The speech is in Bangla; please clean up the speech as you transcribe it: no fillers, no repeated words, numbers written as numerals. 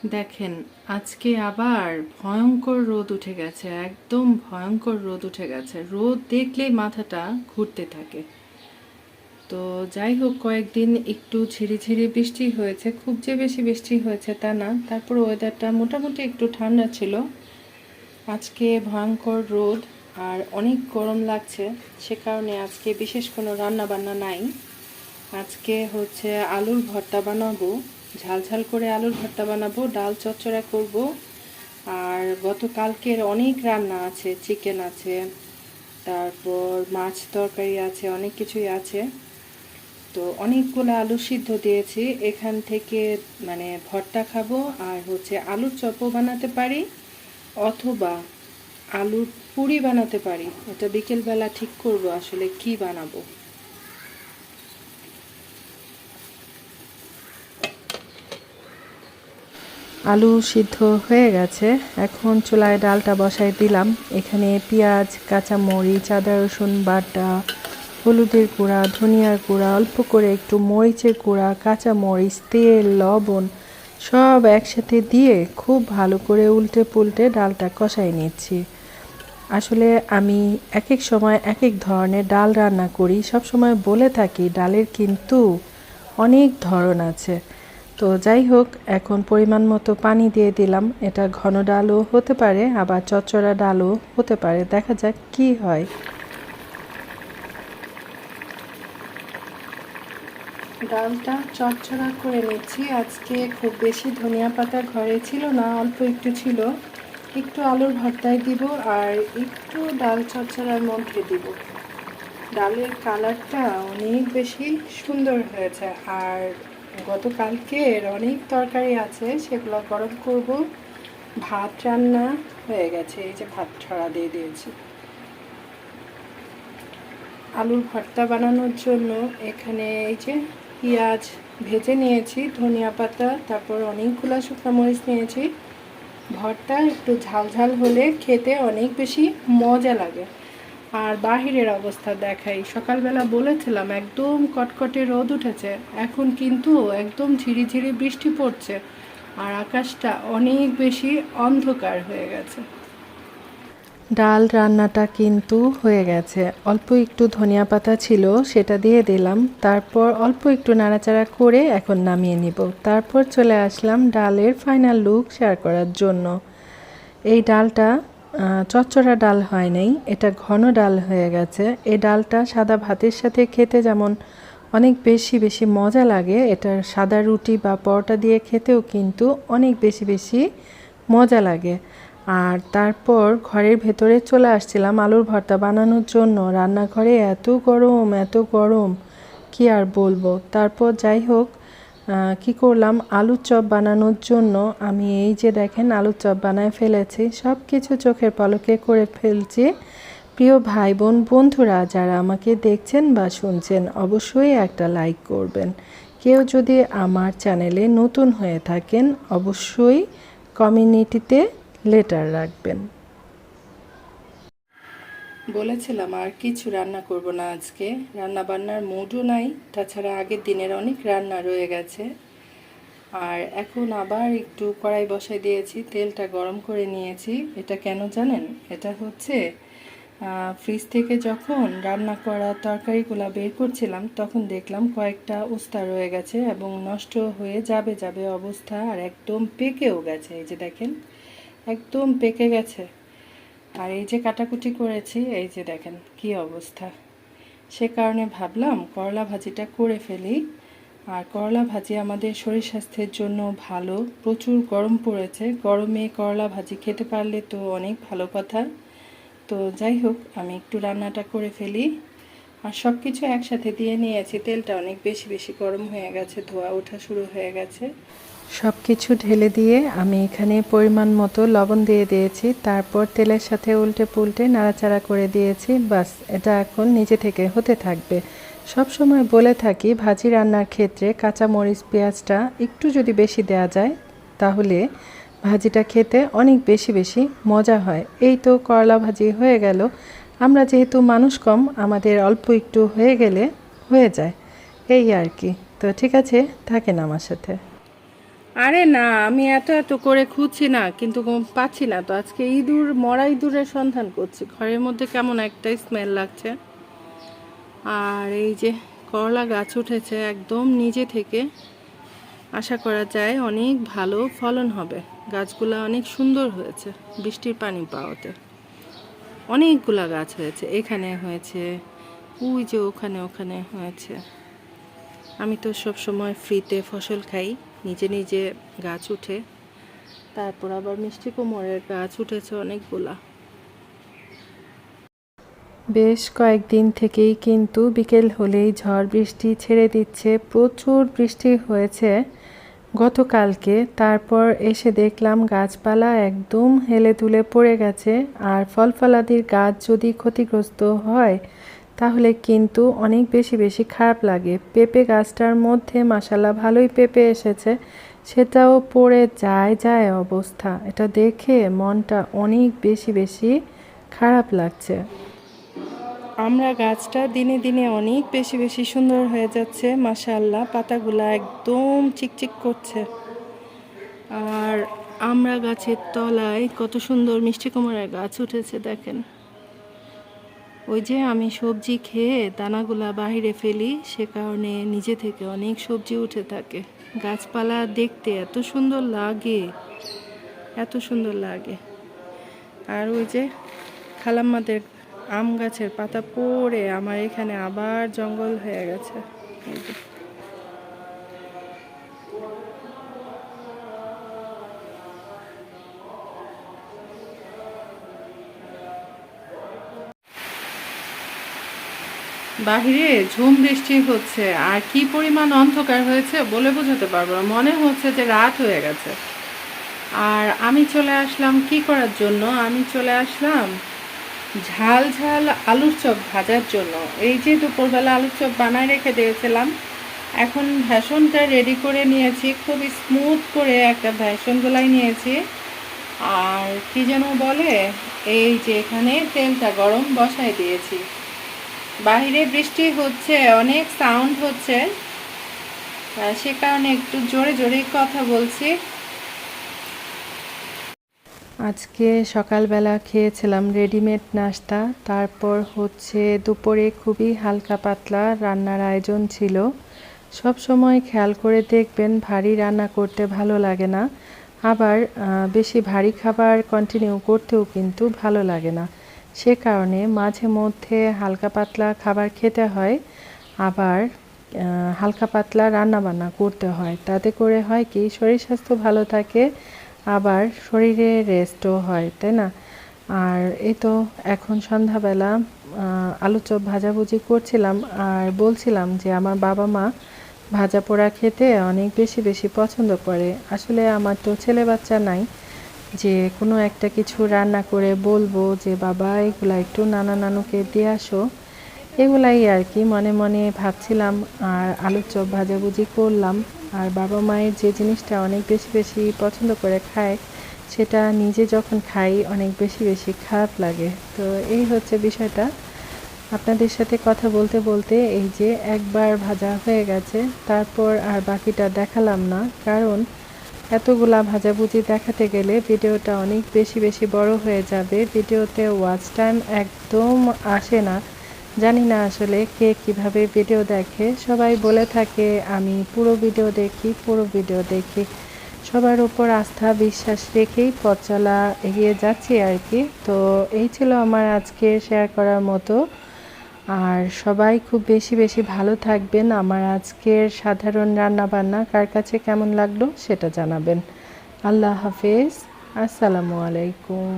দেখেন, আজকে আবার ভয়ঙ্কর রোদ উঠে গেছে, একদম ভয়ঙ্কর রোদ উঠে গেছে। রোদ দেখলেই মাথাটা ঘুরতে থাকে। তো যাই হোক, কয়েকদিন একটু ঝিরিঝিরি বৃষ্টি হয়েছে, খুব যে বেশি বৃষ্টি হয়েছে তা না। তারপর ওয়েদারটা মোটামুটি একটু ঠান্ডা ছিল। আজকে ভয়ঙ্কর রোদ আর অনেক গরম লাগছে, সে কারণে আজকে বিশেষ কোনো রান্না বান্না নাই। আজকে হচ্ছে আলুর ভর্তা বানাবো, ঝাল ঝাল করে আলুর ভর্তা বানাবো, ডাল চচ্চড়া করব। আর গতকালকের অনেক রান্না আছে, চিকেন আছে, তারপর মাছ তরকারি আছে, অনেক কিছুই আছে। তো অনেকগুলো আলু সিদ্ধ দিয়েছি, এখান থেকে মানে ভর্তা খাবো। আর হচ্ছে আলুর চপও বানাতে পারি, অথবা আলুর পুরি বানাতে পারি। এটা বিকেলবেলা ঠিক করব আসলে কি বানাবো। আলু সিদ্ধ হয়ে গেছে, এখন চুলায় ডালটা বসাই দিলাম। এখানে পেঁয়াজ, কাঁচামরিচ, আদা রসুন বাটা, হলুদের গুঁড়া, ধনিয়ার গুঁড়া, অল্প করে একটু মরিচের গুঁড়া, কাঁচামরিচ, তেল, লবণ সব একসাথে দিয়ে খুব ভালো করে উল্টে পুল্টে ডালটা কষাই নিচ্ছি। আসলে আমি এক এক সময় এক এক ধরনের ডাল রান্না করি, সব সময় বলে থাকি ডালের কিন্তু অনেক ধরন আছে। তো যাই হোক, এখন পরিমাণ মতো পানি দিয়ে দিলাম। এটা ঘন ডালও হতে পারে, আবার চচ্চড়া ডালও হতে পারে, দেখা যাক কি হয়। ডালটা চচ্চড়া করে নিচ্ছি। আজকে খুব বেশি ধনিয়া পাতা ঘরে ছিল না, অল্প একটু ছিল। একটু আলুর ভর্তায় দিব আর একটু ডাল চচ্চড়ার মধ্যে দিব। ডালের কালারটা অনেক বেশি সুন্দর হয়েছে। আর গতকালকের অনেক তরকারি আছে, সেগুলো গরম করব। ভাত রান্না হয়ে গেছে, এই যে ভাত ছড়া দিয়ে দিয়েছি। আলুর ভর্তা বানানোর জন্য এখানে এই যে পেঁয়াজ ভেজে নিয়েছি, ধনিয়া পাতা, তারপর অনেকগুলো শুকনো মরিচ নিয়েছি। ভর্তা একটু ঝাল ঝাল হলে খেতে অনেক বেশি মজা লাগে। আর বাহিরের অবস্থা দেখাই, সকালবেলা বলেছিলাম একদম কটকটে রোদ উঠেছে, এখন কিন্তু একদম ঝিরিঝিরি বৃষ্টি পড়ছে আর আকাশটা অনেক বেশি অন্ধকার হয়ে গেছে। ডাল রান্নাটা কিন্তু হয়ে গেছে, অল্প একটু ধনিয়া পাতা ছিল সেটা দিয়ে দিলাম, তারপর অল্প একটু নাড়াচাড়া করে এখন নামিয়ে নিব। তারপর চলে আসলাম ডালের ফাইনাল লুক শেয়ার করার জন্য। এই ডালটা চচ্চড়া ডাল হয় নাই, এটা ঘন ডাল হয়ে গেছে। এই ডালটা সাদা ভাতের সাথে খেতে যেমন অনেক বেশি বেশি মজা লাগে, এটা সাদা রুটি বা পরোটা দিয়ে খেতেও কিন্তু অনেক বেশি বেশি মজা লাগে। আর তারপর ঘরের ভেতরে চলে আসছিলাম আলুর ভর্তা বানানোর জন্য। রান্নাঘরে এত গরম এত গরম, কি আর বলবো। তারপর যাই হোক, কি করলাম, আলুর চপ বানানোর জন্য আমি এই যে দেখেন আলুর চপ বানায় ফেলেছি, সব কিছু চোখের পলকে করে ফেলছি। প্রিয় ভাই বোন বন্ধুরা যারা আমাকে দেখছেন বা শুনছেন, অবশ্যই একটা লাইক করবেন। কেউ যদি আমার চ্যানেলে নতুন হয়ে থাকেন, অবশ্যই কমিউনিটিতে লেটার রাখবেন। বলেছিলাম আর কিছু রান্না করব না আজকে, রান্না বান্নার মুডও নাই, তাছাড়া আগের দিনের অনেক রান্না রয়ে গেছে। আর এখন আবার একটু কড়াই বসাই দিয়েছি, তেলটা গরম করে নিয়েছি। এটা কেন জানেন? এটা হচ্ছে ফ্রিজ থেকে যখন রান্না করা তরকারিগুলো বের করছিলাম, তখন দেখলাম কয়েকটা উস্তা রয়ে গেছে এবং নষ্ট হয়ে যাবে যাবে অবস্থা, আর একদম পেকেও গেছে। এই যে দেখেন, একদম পেকে গেছে। আর এই যে কাটাকুটি করেছি, এই যে দেখেন কি অবস্থা। সে কারণে ভাবলাম করলা ভাজিটা করে ফেলি। আর করলা ভাজি আমাদের শরীর স্বাস্থ্যের জন্য ভালো, প্রচুর গরম পড়েছে, গরমে করলা ভাজি খেতে পারলে তো অনেক ভালো কথা। তো যাই হোক, আমি একটু রান্নাটা করে ফেলি। আর সব কিছু একসাথে দিয়ে নিয়েছি, তেলটা অনেক বেশি বেশি গরম হয়ে গেছে, ধোয়া ওঠা শুরু হয়ে গেছে। সব কিছু ঢেলে দিয়ে আমি এখানে পরিমাণ মতো লবণ দিয়ে দিয়েছি, তারপর তেলের সাথে উল্টে পুল্টে নাড়াচাড়া করে দিয়েছি। বাস, এটা এখন নিজে থেকে হতে থাকবে। সব সময় বলে থাকি ভাজি রান্নার ক্ষেত্রে কাঁচামরিচ পেঁয়াজটা একটু যদি বেশি দেওয়া যায়, তাহলে ভাজিটা খেতে অনেক বেশি বেশি মজা হয়। এই তো করলা ভাজি হয়ে গেল। আমরা যেহেতু মানুষ কম, আমাদের অল্প একটু হয়ে গেলে হয়ে যায়, এই আর কি। তো ঠিক আছে, থাকেন আমার সাথে। আরে না, আমি এত এত করে খুঁজছি না, কিন্তু পাচ্ছি না তো। আজকে ইঁদুর, মরা ইঁদুরের সন্ধান করছি। ঘরের মধ্যে কেমন একটা স্মেল লাগছে। আর এই যে করলা গাছ উঠেছে একদম নিজে থেকে, আশা করা যায় অনেক ভালো ফলন হবে। গাছগুলা অনেক সুন্দর হয়েছে বৃষ্টির পানি পাওয়াতে। অনেকগুলা গাছ হয়েছে, এখানে হয়েছে, ওই যে ওখানে ওখানে হয়েছে। আমি তো সব সময় ফ্রিতে ফসল খাই, নিজে নিজে গাছ উঠে। তারপর আবার মিষ্টি কুমড়ের গাছ উঠেছে অনেকগুলা। বেশ কয়েকদিন থেকেই কিন্তু বিকেল হলেই ঝড় বৃষ্টি ছেড়ে দিচ্ছে। প্রচুর বৃষ্টি হয়েছে গতকালকে। তারপর এসে দেখলাম গাছপালা একদম হেলে দুলে পড়ে গেছে। আর ফল ফলাদির গাছ যদি ক্ষতিগ্রস্ত হয় তাহলে কিন্তু অনেক বেশি বেশি খারাপ লাগে। পেঁপে গাছটার মধ্যে মাশাআল্লাহ ভালোই পেঁপে এসেছে, সেটাও পড়ে যায় যায় অবস্থা। এটা দেখে মনটা অনেক বেশি বেশি খারাপ লাগছে। আমরা গাছটা দিনে দিনে অনেক বেশি বেশি সুন্দর হয়ে যাচ্ছে মাশাআল্লাহ। পাতাগুলা একদম চিকচিক করছে। আর আমরা গাছের তলায় কত সুন্দর মিষ্টি কুমড়ার গাছ উঠেছে দেখেন। ওই যে আমি সবজি খেয়ে দানাগুলা বাহিরে ফেলি, সে কারণে নিজে থেকে অনেক সবজি উঠে থাকে। গাছপালা দেখতে এত সুন্দর লাগে, এত সুন্দর লাগে। আর ওই যে খালাম্মাদের আম গাছের পাতা পড়ে আমার এখানে আবার জঙ্গল হয়ে গেছে। বাহিরে ঝুম বৃষ্টি হচ্ছে, আর কি পরিমাণ অন্ধকার হয়েছে বলে বোঝাতে পারবো না। মনে হচ্ছে যে রাত হয়ে গেছে। আর আমি চলে আসলাম কি করার জন্য? আমি চলে আসলাম ঝাল ঝাল আলুর চপ ভাজার জন্য। এই যে দুপুরবেলা আলুর চপ বানায় রেখে দিয়েছিলাম, এখন ভেষনটা রেডি করে নিয়েছি। খুব স্মুথ করে একটা ভেষন গোলাই নিয়েছি। আর কি যেন বলে, এই যে এখানে তেলটা গরম বসাই দিয়েছি। বাহিরে বৃষ্টি হচ্ছে, অনেক সাউন্ড হচ্ছে, সে কারণে একটু জোরে জোরে কথা বলছি। আজকে সকালবেলা খেয়েছিলাম রেডিমেড নাস্তা। তারপর হচ্ছে দুপুরে খুবই হালকা পাতলা রান্নার আয়োজন ছিল। সব সময় খেয়াল করে দেখবেন ভারী রান্না করতে ভালো লাগে না, আবার বেশি ভারী খাবার কন্টিনিউ করতেও কিন্তু ভালো লাগে না। সে কারণে মাঝে মধ্যে হালকা পাতলা খাবার খেতে হয়, আবার হালকা পাতলা রান্না বান্না করতে হয়। তাতে করে হয় কি, শরীর স্বাস্থ্য ভালো থাকে, আবার শরীরে রেস্টও হয়, তাই না? আর এই তো এখন সন্ধ্যাবেলা আলু চপ ভাজাভুজি করছিলাম, আর বলছিলাম যে আমার বাবা মা ভাজা পোড়া খেতে অনেক বেশি বেশি পছন্দ করে। আসলে আমার তো ছেলে বাচ্চা নাই যে কোনো একটা কিছু রান্না করে বলবো যে বাবা এগুলা একটু নানা নানুকে দিয়ে আসো, এগুলাই আর কি মনে মনে ভাবছিলাম। আর আলুর চপ ভাজাভুজি করলাম। আর বাবা মায়ের যে জিনিসটা অনেক বেশি বেশি পছন্দ করে খায়, সেটা নিজে যখন খাই অনেক বেশি বেশি খারাপ লাগে। তো এই হচ্ছে বিষয়টা। আপনাদের সাথে কথা বলতে বলতে এই যে একবার ভাজা হয়ে গেছে, তারপর আর বাকিটা দেখালাম না, কারণ এতগুলা ভাজাভুজি দেখাতে গেলে ভিডিওটা অনেক বেশি বেশি বড় হয়ে যাবে। ভিডিওতে ওয়াচ টাইম একদম আসে না। জানি না আসলে কে কিভাবে ভিডিও দেখে। সবাই বলে থাকে আমি পুরো ভিডিও দেখি, পুরো ভিডিও দেখি। সবার উপর আস্থা বিশ্বাস রেখেই পথ চলা এগিয়ে যাচ্ছি আর কি। তো এই ছিল আমার আজকে শেয়ার করার মতো। আর সবাই খুব বেশি বেশি ভালো থাকবেন। আমার আজকের সাধারণ রান্না বান্না কার কাছে কেমন লাগলো সেটা জানাবেন। আল্লাহ হাফেজ, আসসালামু আলাইকুম।